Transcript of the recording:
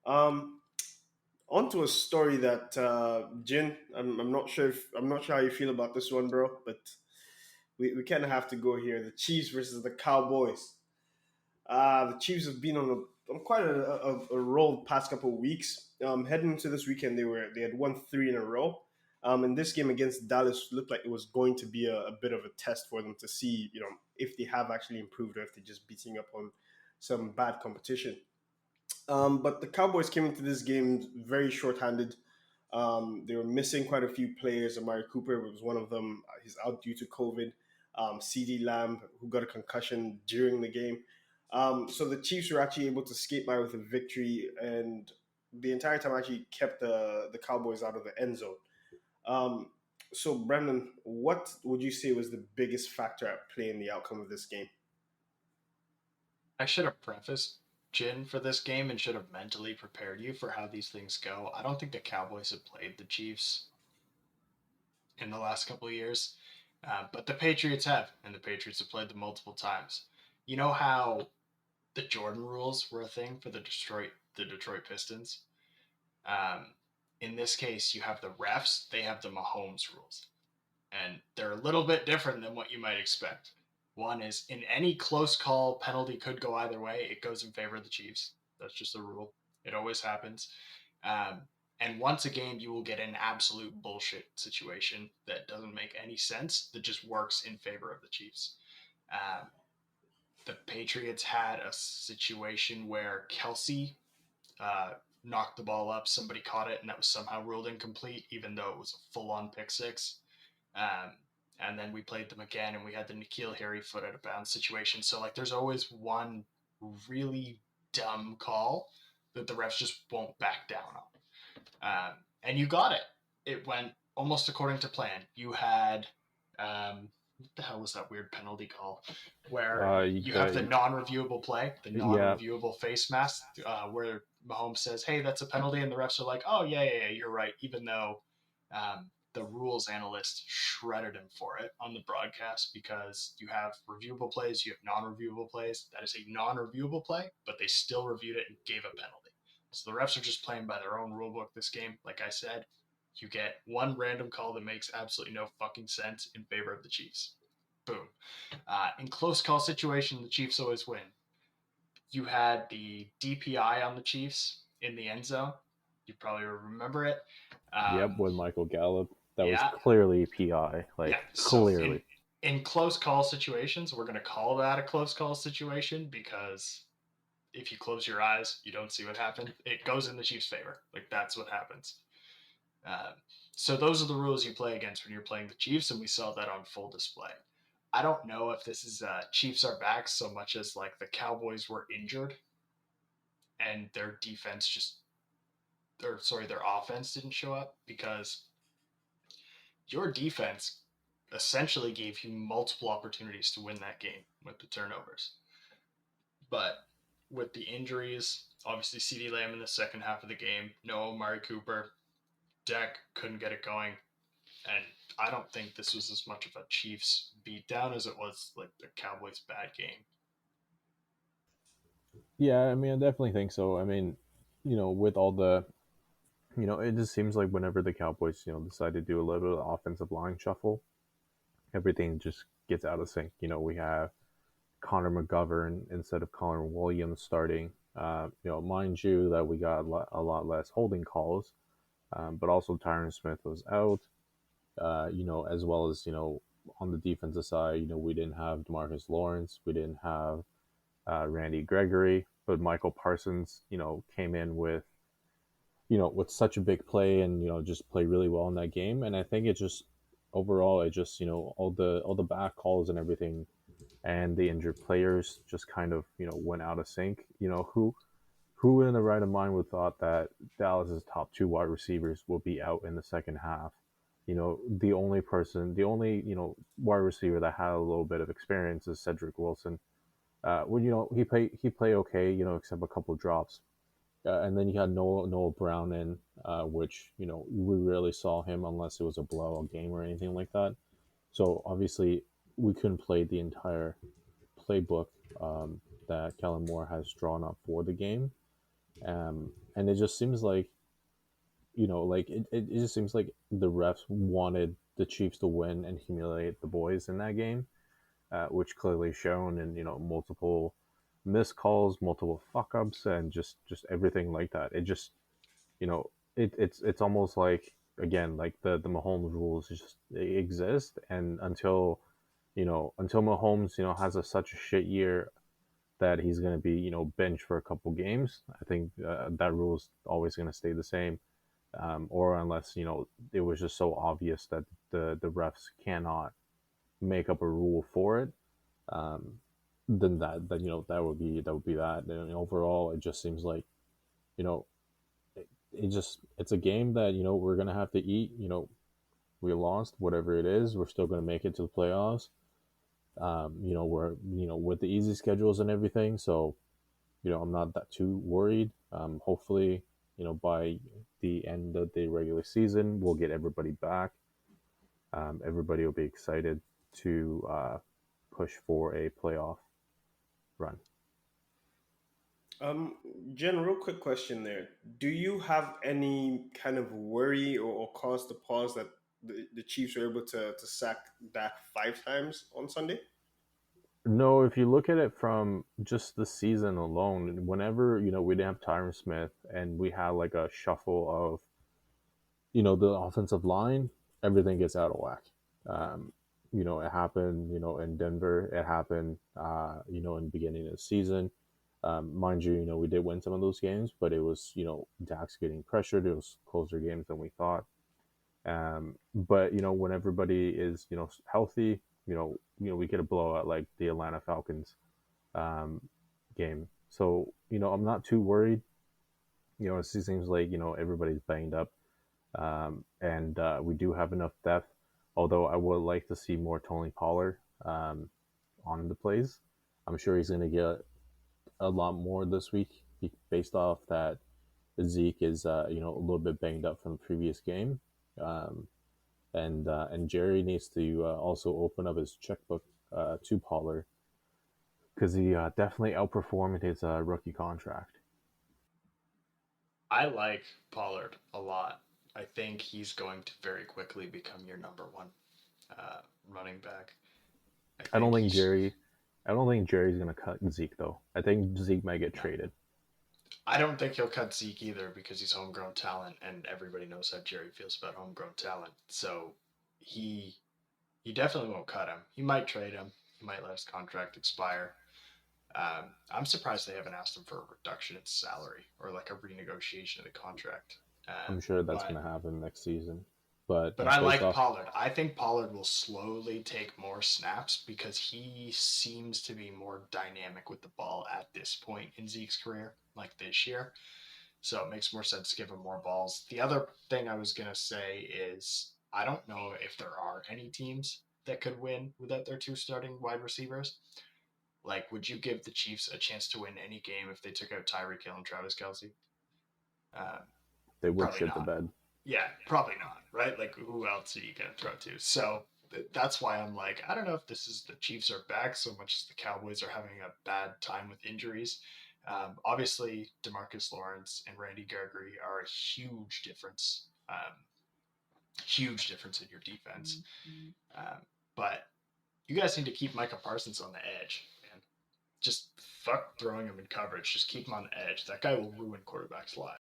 Um, Onto a story that Jin. I'm not sure how you feel about this one, bro. But we kind of have to go here. The Chiefs versus the Cowboys. The Chiefs have been on quite a roll the past couple of weeks. Heading into this weekend, they had won three in a row. And this game against Dallas looked like it was going to be a bit of a test for them to see, if they have actually improved or if they're just beating up on some bad competition. But the Cowboys came into this game very short-handed. They were missing quite a few players. Amari Cooper was one of them. He's out due to COVID. CD Lamb, who got a concussion during the game. So the Chiefs were actually able to skate by with a victory, and the entire time actually kept the Cowboys out of the end zone. Um, so, Brandon, what would you say was the biggest factor at play in the outcome of this game? I should have prefaced Jin for this game and should have mentally prepared you for how these things go. I don't think the Cowboys have played the Chiefs in the last couple of years, but the Patriots have, and the Patriots have played them multiple times. You know how the Jordan rules were a thing for the Detroit Pistons. Um, in this case, you have the refs; they have the Mahomes rules, and they're a little bit different than what you might expect. One is in any close call, penalty could go either way. It goes in favor of the Chiefs. That's just the rule. It always happens. Um, and once a game, you will get an absolute bullshit situation that doesn't make any sense that just works in favor of the Chiefs. Um, the Patriots had a situation where Kelsey uh, knocked the ball up, somebody caught it, and that was somehow ruled incomplete, even though it was a full on pick six. Um, and then we played them again, and we had the N'Keal Harry foot out of bounds situation. So like, there's always one really dumb call that the refs just won't back down on. And you got it. It went almost according to plan. You had what the hell was that weird penalty call where You you have got the non-reviewable play, the yeah, non-reviewable face mask, where Mahomes says, "Hey, that's a penalty," and the refs are like, "Oh yeah, yeah, yeah, you're right," even though the rules analyst shredded him for it on the broadcast because you have reviewable plays, you have non-reviewable plays. That is a non-reviewable play, but they still reviewed it and gave a penalty. So the refs are just playing by their own rule book this game. Like I said, you get one random call that makes absolutely no fucking sense in favor of the Chiefs. Boom. In close call situation, the Chiefs always win. You had the DPI on the Chiefs in the end zone. You probably remember it. yep, Um, with Michael Gallup. That was yeah, clearly PI, yeah. like So in clearly. in close call situations, we're going to call that a close call situation because if you close your eyes, you don't see what happened. It goes in the Chiefs' favor. Like that's what happens. Um, so those are the rules you play against when you're playing the Chiefs, and we saw that on full display. I don't know if this is Chiefs are back so much as like the Cowboys were injured and their defense just, or sorry, their offense didn't show up because your defense essentially gave you multiple opportunities to win that game with the turnovers. But with the injuries, obviously CD Lamb in the second half of the game, no Amari Cooper, Dak couldn't get it going. And I don't think this was as much of a Chiefs beatdown as it was like the Cowboys' bad game. Yeah, I mean, I definitely think so. I mean, with all the, it just seems like whenever the Cowboys, decide to do a little bit of offensive line shuffle, everything just gets out of sync. We have Connor McGovern instead of Connor Williams starting. Mind you that we got a lot less holding calls, but also Tyron Smith was out. As well as on the defensive side, we didn't have Demarcus Lawrence, we didn't have Randy Gregory, but Michael Parsons, came in with such a big play and just played really well in that game. And I think it just overall, it just all the back calls and everything, and the injured players just kind of went out of sync. Who in the right of mind would thought that Dallas's top two wide receivers will be out in the second half? The only wide receiver that had a little bit of experience is Cedric Wilson. Well, he played okay, except a couple of drops. And then you had Noah Brown in, which we rarely saw him unless it was a blowout game or anything like that. So obviously we couldn't play the entire playbook that Kellen Moore has drawn up for the game. And it just seems like like it just seems like the refs wanted the Chiefs to win and humiliate the boys in that game, which clearly shown in multiple missed calls, multiple fuck ups, and just everything like that. It just it's almost like again like the Mahomes rules just they exist, and until Mahomes has such a shit year that he's going to be benched for a couple games, I think that rule is always going to stay the same, or unless it was just so obvious that the refs cannot make up a rule for it, um, then that would be that. And overall, it just seems like you know it's a game that we're gonna have to eat. We lost whatever it is. We're still gonna make it to the playoffs. We're with the easy schedules and everything, so I'm not that too worried. Hopefully, by the end of the regular season, we'll get everybody back. Everybody will be excited to push for a playoff run. Um, Jen, real quick question there. Do you have any kind of worry or cause to pause that the Chiefs were able to sack Dak 5 times on Sunday? No, if you look at it from just the season alone, whenever we didn't have Tyron Smith and we had like a shuffle of the offensive line, everything gets out of whack. Um, it happened, in Denver. It happened, in the beginning of the season. Mind you, we did win some of those games, but it was, Dax getting pressured. It was closer games than we thought. But when everybody is, healthy, we get a blowout like the Atlanta Falcons um, game. So, I'm not too worried. It seems like everybody's banged up, and we do have enough depth. Although I would like to see more Tony Pollard on the plays. I'm sure he's going to get a lot more this week based off that Zeke is a little bit banged up from the previous game, um, and Jerry needs to also open up his checkbook to Pollard because he definitely outperformed his rookie contract. I like Pollard a lot. I think he's going to very quickly become your number one uh, running back. I I don't think think he's Jerry. I don't think Jerry's gonna cut Zeke though. I think Zeke might get no. traded. I don't think he'll cut Zeke either because he's homegrown talent, and everybody knows how Jerry feels about homegrown talent. So he he definitely won't cut him. He might trade him. He might let his contract expire. I'm surprised they haven't asked him for a reduction in salary or like a renegotiation of the contract. I'm sure that's But gonna happen next season. But But I based like off, Pollard. I think Pollard will slowly take more snaps because he seems to be more dynamic with the ball at this point in Zeke's career, like this year. So it makes more sense to give him more balls. The other thing I was going to say is I don't know if there are any teams that could win without their two starting wide receivers. Like, would you give the Chiefs a chance to win any game if they took out Tyreek Hill and Travis Kelsey? Uh, they would Probably shit the not. bed. Yeah, probably not, right? Like, who else are you going to throw to? So that's why I'm like, I don't know if this is the Chiefs are back so much as the Cowboys are having a bad time with injuries. Obviously, Demarcus Lawrence and Randy Gregory are a huge difference in your defense. But you guys need to keep Micah Parsons on the edge, man. Just fuck throwing him in coverage. Just keep him on the edge. That guy will ruin quarterbacks' lives.